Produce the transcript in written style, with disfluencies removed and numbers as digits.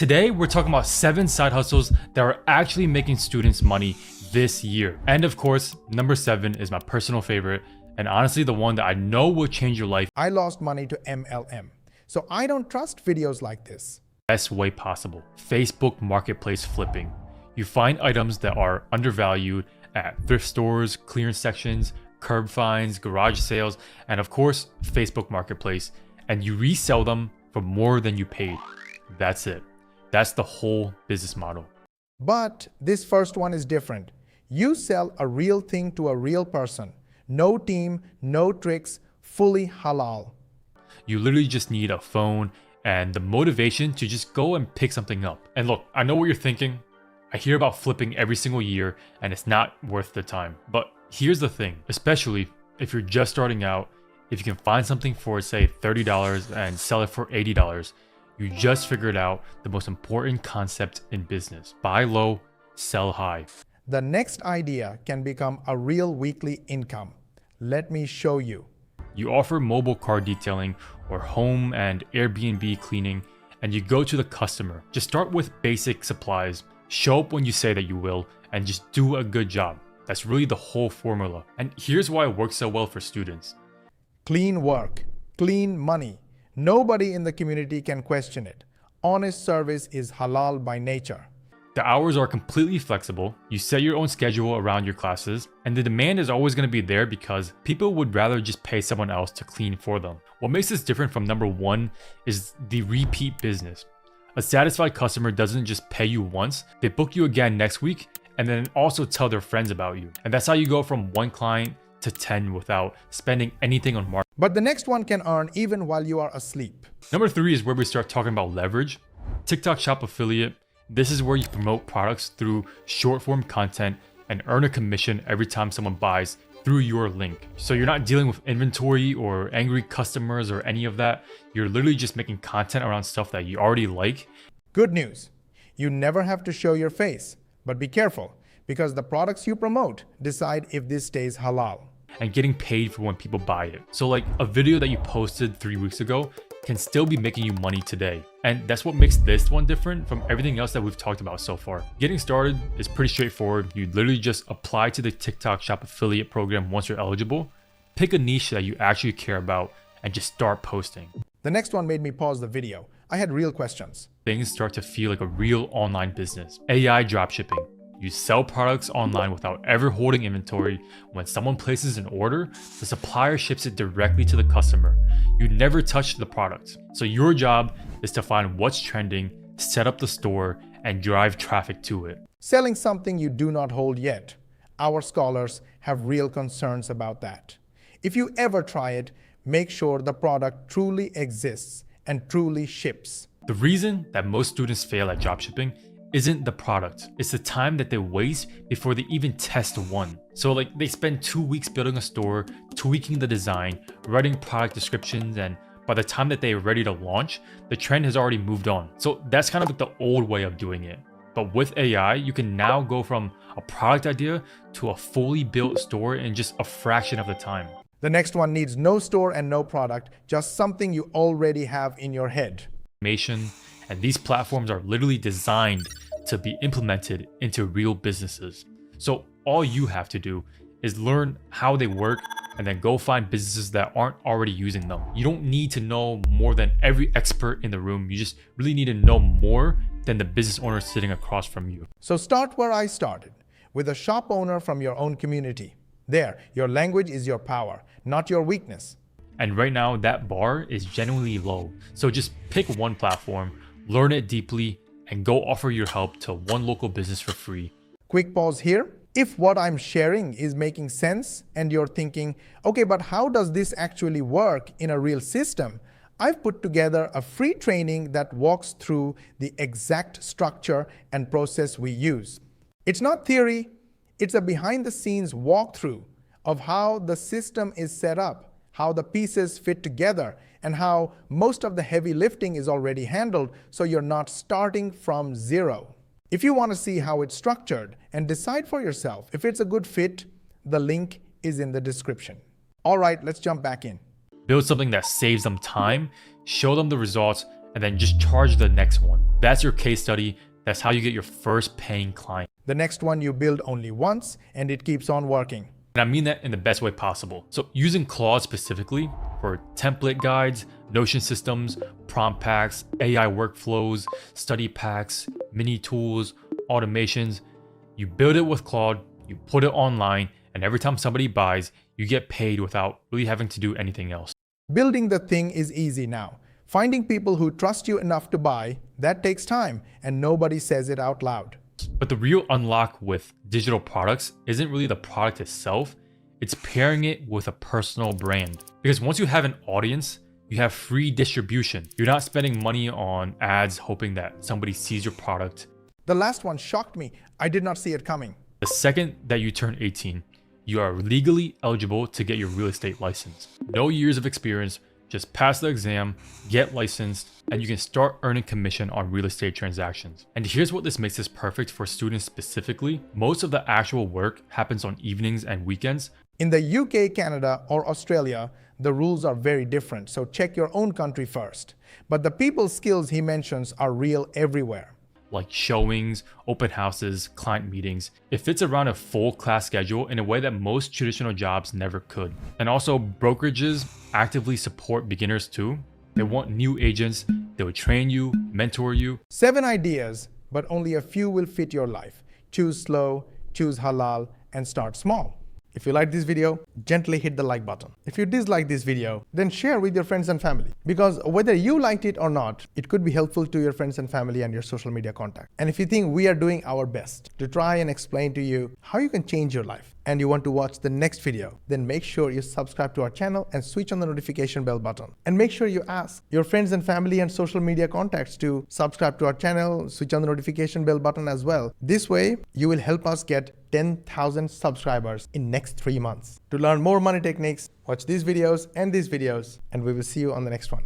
Today, we're talking about 7 side hustles that are actually making students money this year. And of course, number 7 is my personal favorite, and honestly the one that I know will change your life I lost money to MLM, so I don't trust videos like this. best way possible. Facebook Marketplace flipping. You find items that are undervalued at thrift stores, clearance sections, curb finds, garage sales, and of course, Facebook Marketplace, and you resell them for more than you paid. That's it. That's the whole business model. But this first one is different. You sell a real thing to a real person. No team, no tricks, fully halal. You literally just need a phone and the motivation to just go and pick something up. And look, I know what you're thinking. I hear about flipping every single year and it's not worth the time. But here's the thing, especially if you're just starting out, if you can find something for say $30 and sell it for $80, you just figured out the most important concept in business. Buy low, sell high. The next idea can become a real weekly income. Let me show you. You offer mobile car detailing or home and Airbnb cleaning, and you go to the customer. Just start with basic supplies, show up when you say that you will, and just do a good job. That's really the whole formula. And here's why it works so well for students. Clean work, clean money. Nobody in the community can question it. Honest service is halal by nature. The hours are completely flexible. You set your own schedule around your classes, and the demand is always going to be there because people would rather just pay someone else to clean for them. What makes this different from number 1 is the repeat business. A satisfied customer doesn't just pay you once, they book you again next week and then also tell their friends about you. And that's how you go from 1 client to 10 without spending anything on marketing. But the next one can earn even while you are asleep. Number 3 is where we start talking about leverage. TikTok Shop Affiliate. This is where you promote products through short form content and earn a commission every time someone buys through your link. So you're not dealing with inventory or angry customers or any of that. You're literally just making content around stuff that you already like. Good news. You never have to show your face, but be careful because the products you promote decide if this stays halal. And getting paid for when people buy it. So like a video that you posted 3 weeks ago can still be making you money today. And that's what makes this one different from everything else that we've talked about so far. Getting started is pretty straightforward. You literally just apply to the TikTok Shop Affiliate program once you're eligible, pick a niche that you actually care about, and just start posting. The next one made me pause the video. I had real questions. Things start to feel like a real online business. AI dropshipping. You sell products online without ever holding inventory. When someone places an order, the supplier ships it directly to the customer. You never touch the product. So your job is to find what's trending, set up the store, and drive traffic to it. Selling something you do not hold yet. Our scholars have real concerns about that. If you ever try it, make sure the product truly exists and truly ships. The reason that most students fail at dropshipping isn't the product, it's the time that they waste before they even test one. So like they spend 2 weeks building a store, tweaking the design, writing product descriptions, and by the time that they're ready to launch, the trend has already moved on. So that's kind of like the old way of doing it. But with AI, you can now go from a product idea to a fully built store in just a fraction of the time. The next one needs no store and no product, just something you already have in your head. And these platforms are literally designed to be implemented into real businesses. So all you have to do is learn how they work and then go find businesses that aren't already using them. You don't need to know more than every expert in the room. You just really need to know more than the business owner sitting across from you. So start where I started, with a shop owner from your own community. There, your language is your power, not your weakness. And right now that bar is genuinely low. So just pick one platform, learn it deeply, and go offer your help to one local business for free. Quick pause here. If what I'm sharing is making sense and you're thinking, okay, but how does this actually work in a real system? I've put together a free training that walks through the exact structure and process we use. It's not theory, it's a behind the scenes walkthrough of how the system is set up, how the pieces fit together, and how most of the heavy lifting is already handled, so you're not starting from zero. If you want to see how it's structured and decide for yourself if it's a good fit, the link is in the description. All right, let's jump back in. Build something that saves them time, show them the results, and then just charge the next one. That's your case study. That's how you get your first paying client. The next one you build only once and it keeps on working. And I mean that in the best way possible. So using Claude specifically for template guides, Notion systems, prompt packs, AI workflows, study packs, mini tools, automations. You build it with Claude, you put it online, and every time somebody buys, you get paid without really having to do anything else. Building the thing is easy now. Finding people who trust you enough to buy, that takes time, and nobody says it out loud. But the real unlock with digital products isn't really the product itself, it's pairing it with a personal brand. Because once you have an audience, you have free distribution. You're not spending money on ads hoping that somebody sees your product. The last one shocked me. I did not see it coming. The second that you turn 18, you are legally eligible to get your real estate license. No years of experience, just pass the exam, get licensed, and you can start earning commission on real estate transactions. And here's what this makes this perfect for students specifically. Most of the actual work happens on evenings and weekends. In the UK, Canada, or Australia, the rules are very different, so check your own country first. But the people skills he mentions are real everywhere. Like showings, open houses, client meetings. It fits around a full class schedule in a way that most traditional jobs never could. And also, brokerages actively support beginners too. They want new agents, they will train you, mentor you. 7 ideas, but only a few will fit your life. Choose slow, choose halal, and start small. If you like this video, gently hit the like button. If you dislike this video, then share with your friends and family. Because whether you liked it or not, it could be helpful to your friends and family and your social media contact. And if you think we are doing our best to try and explain to you how you can change your life, and you want to watch the next video, then make sure you subscribe to our channel and switch on the notification bell button. And make sure you ask your friends and family and social media contacts to subscribe to our channel, switch on the notification bell button as well. This way, you will help us get 10,000 subscribers in next 3 months. To learn more money techniques, watch these videos, and we will see you on the next one.